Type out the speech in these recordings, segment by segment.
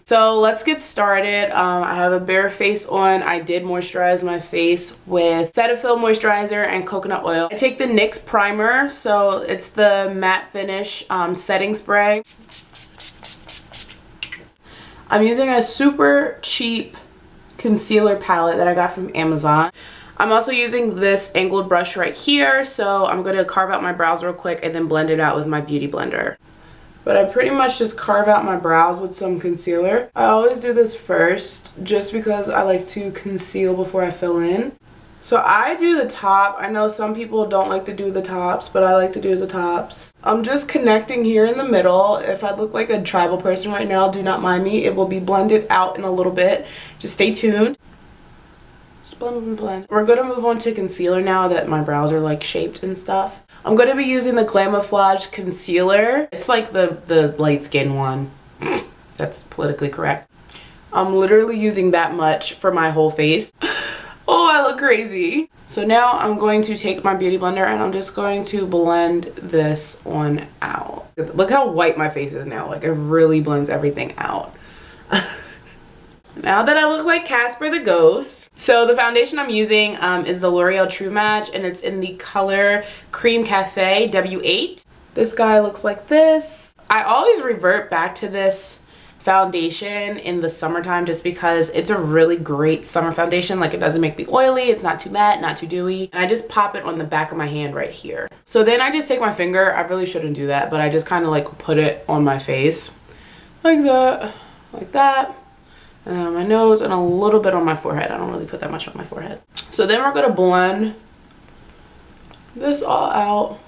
So let's get started. I have a bare face on. I did moisturize my face with Cetaphil moisturizer and coconut oil. I take the NYX primer, so it's the matte finish setting spray. I'm using a super cheap concealer palette that I got from Amazon. I'm also using this angled brush right here, so I'm going to carve out my brows real quick and then blend it out with my beauty blender. But I pretty much just carve out my brows with some concealer. I always do this first just because I like to conceal before I fill in. So I do the top. I know some people don't like to do the tops, but I like to do the tops. I'm just connecting here in the middle. If I look like a tribal person right now, do not mind me. It will be blended out in a little bit. Just stay tuned. Just blend, blend, blend. We're gonna move on to concealer now that my brows are like shaped and stuff. I'm going to be using the Glamouflage concealer. It's like the light skin one. That's politically correct. I'm literally using that much for my whole face. Oh, I look crazy. So now I'm going to take my beauty blender and I'm just going to blend this on out. Look how white my face is now. Like it really blends everything out. Now that I look like Casper the Ghost. So the foundation I'm using is the L'Oreal True Match, and it's in the color Cream Cafe W8. This guy looks like this. I always revert back to this foundation in the summertime just because it's a really great summer foundation. Like it doesn't make me oily, it's not too matte, not too dewy. And I just pop it on the back of my hand right here. So then I just take my finger, I really shouldn't do that, but I just kind of like put it on my face. Like that, like that. And on my nose and a little bit on my forehead. I don't really put that much on my forehead. So then we're going to blend this all out.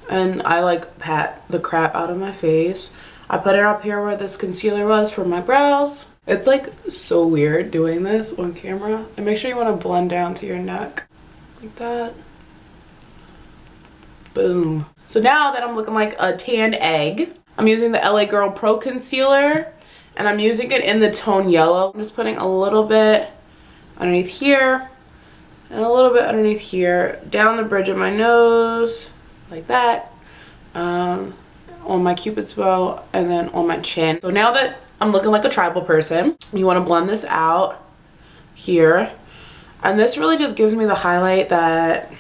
And I like pat the crap out of my face. I put it up here where this concealer was for my brows. It's like so weird doing this on camera. And make sure you want to blend down to your neck. Like that. Boom. So now that I'm looking like a tanned egg, I'm using the LA Girl Pro Concealer. And I'm using it in the tone yellow. I'm just putting a little bit underneath here and a little bit underneath here, down the bridge of my nose, like that, on my cupid's bow, and then on my chin. So now that I'm looking like a tribal person, you want to blend this out here. And this really just gives me the highlight that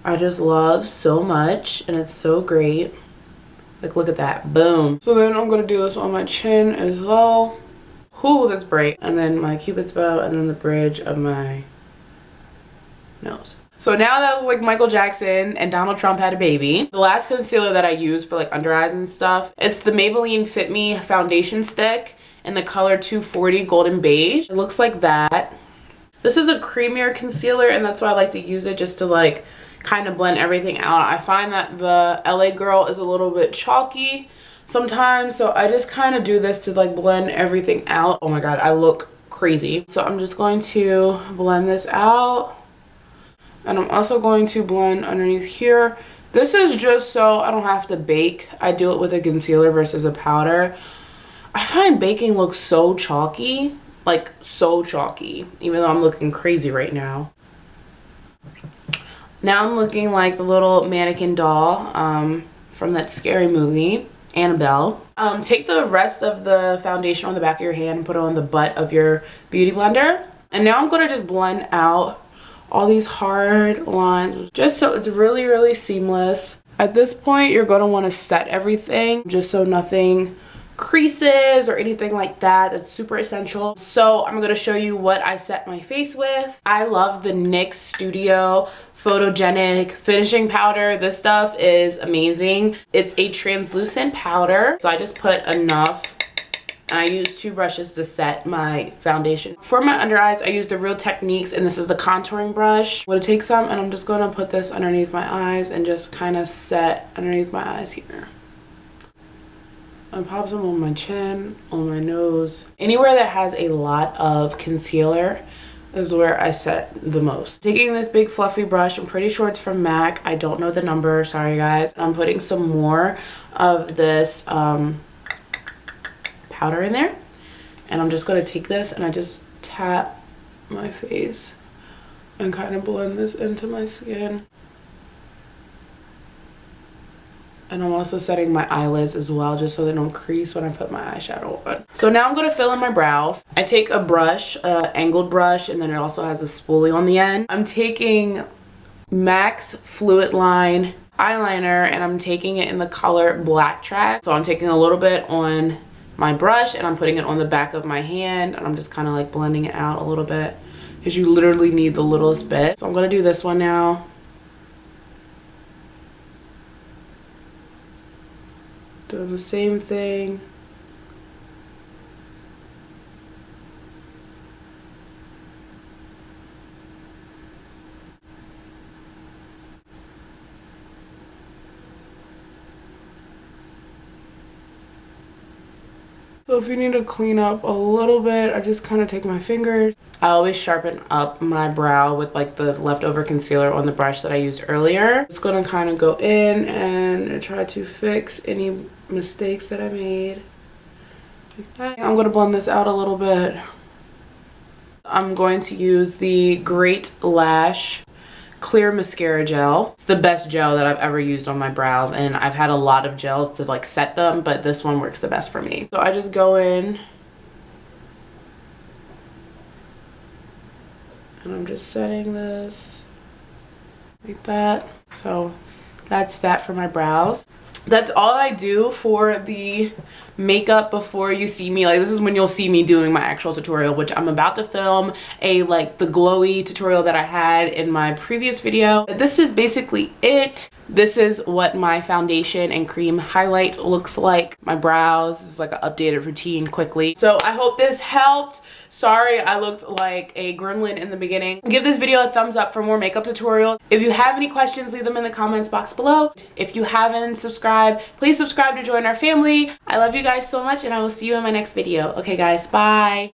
I just love so much, and it's so great. Like, look at that. Boom. So then I'm going to do this on my chin as well. Ooh, that's bright. And then my cupid's bow and then the bridge of my nose. So now that I look like Michael Jackson and Donald Trump had a baby, the last concealer that I use for like under eyes and stuff, it's the Maybelline Fit Me foundation stick in the color 240 Golden Beige. It looks like that. This is a creamier concealer and that's why I like to use it, just to like kind of blend everything out. I find that the LA Girl is a little bit chalky sometimes, so I just kind of do this to like blend everything out. Oh my god, I look crazy. So I'm just going to blend this out, and I'm also going to blend underneath here. This is just so I don't have to bake. I do it with a concealer versus a powder. I find baking looks so chalky, like so chalky, even though I'm looking crazy right now. Now I'm looking like the little mannequin doll from that scary movie, Annabelle. Take the rest of the foundation on the back of your hand and put it on the butt of your beauty blender. And now I'm going to just blend out all these hard lines, just so it's really, really seamless. At this point, you're going to want to set everything just so nothing creases or anything like that. That's super essential. So I'm going to show you what I set my face with. I love the NYX Studio Photogenic finishing powder. This stuff is amazing. It's a translucent powder, so I just put enough, and I use 2 brushes to set my foundation. For my under eyes, I use the Real Techniques, and this is the contouring brush. I'm going to take some and I'm just going to put this underneath my eyes and just kind of set underneath my eyes here. I pop some on my chin, on my nose. Anywhere that has a lot of concealer, is where I set the most. Taking this big fluffy brush, I'm pretty sure it's from MAC. I don't know the number, sorry guys. I'm putting some more of this powder in there. And I'm just gonna take this and I just tap my face and kind of blend this into my skin. And I'm also setting my eyelids as well, just so they don't crease when I put my eyeshadow on. So now I'm gonna fill in my brows. I take a brush, angled brush, and then it also has a spoolie on the end. I'm taking MAC's Fluid Line eyeliner and I'm taking it in the color Black Track. So I'm taking a little bit on my brush and I'm putting it on the back of my hand and I'm just kind of like blending it out a little bit because you literally need the littlest bit. So I'm gonna do this one now. Doing the same thing. So if you need to clean up a little bit, I just kind of take my fingers. I always sharpen up my brow with like the leftover concealer on the brush that I used earlier. It's gonna kind of go in and try to fix any mistakes that I made. Like that. I'm gonna blend this out a little bit. I'm going to use the Great Lash Clear Mascara Gel. It's the best gel that I've ever used on my brows, and I've had a lot of gels to like set them, but this one works the best for me. So I just go in and I'm just setting this like that. So that's that for my brows. That's all I do for the makeup before you see me. Like, this is when you'll see me doing my actual tutorial, which I'm about to film a like the glowy tutorial that I had in my previous video. But this is basically it. This is what my foundation and cream highlight looks like. My brows, this is like an updated routine quickly. So I hope this helped. Sorry I looked like a gremlin in the beginning. Give this video a thumbs up for more makeup tutorials. If you have any questions, leave them in the comments box below. If you haven't subscribed, please subscribe to join our family. I love you guys so much and I will see you in my next video. Okay guys, bye.